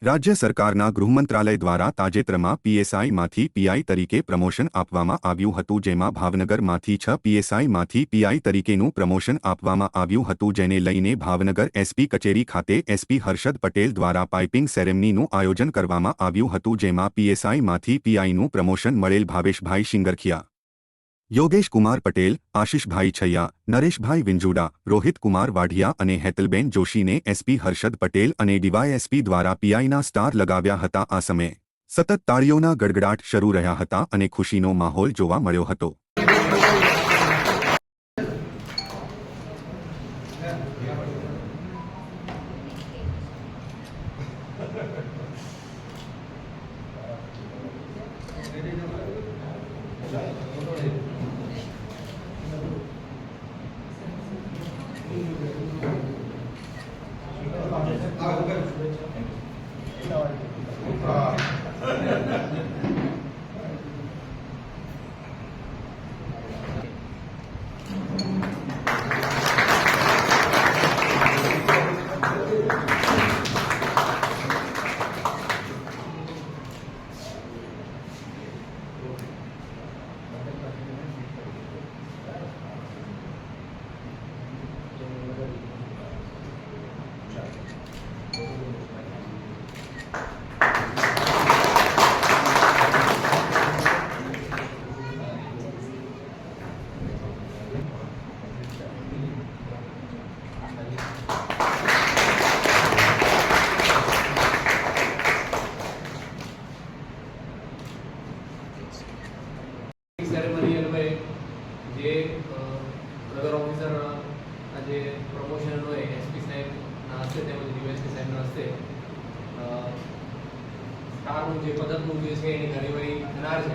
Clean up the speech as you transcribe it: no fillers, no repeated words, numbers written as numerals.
રાજ્ય સરકારના ગૃહમંત્રાલય દ્વારા તાજેતરમાં પીએસઆઈમાંથી પીઆઈ તરીકે પ્રમોશન આપવામાં આવ્યું હતું, જેમાં ભાવનગરમાંથી 6 પીએસઆઈમાંથી પીઆઈ તરીકેનું પ્રમોશન આપવામાં આવ્યું હતું, જેને લઈને ભાવનગર એસપી કચેરી ખાતે એસપી હર્ષદ પટેલ દ્વારા પાઇપિંગ સેરેમનીનું આયોજન કરવામાં આવ્યું હતું, જેમાં પીએસઆઈમાંથી પીઆઈનું પ્રમોશન મળેલ ભાવેશભાઈ શિંગરખિયા, યોગેશ કુમાર પટેલ, આશિષભાઈ છૈયા, નરેશભાઈ વિંજુડા, રોહિત કુમાર વાઢિયા અને હેતલબેન જોશીને એસપી હર્ષદ પટેલ અને ડીવાયએસપી દ્વારા પીઆઈના સ્ટાર લગાવ્યા હતા। આ સમયે સતત તાળીઓના ગડગડાટ શરૂ રહ્યા હતા અને ખુશીનો માહોલ જોવા મળ્યો હતો। સેરેમની અન્વયે જે નગર ઓફિસર આજે પ્રમોશન અન્વયે એસપી સાહેબના હસ્તે તેમજ ડીવાયએસપી સાહેબના હસ્તે સ્ટારનું જે પદકનું જે છે એની કાર્યવાહી થનાર છે।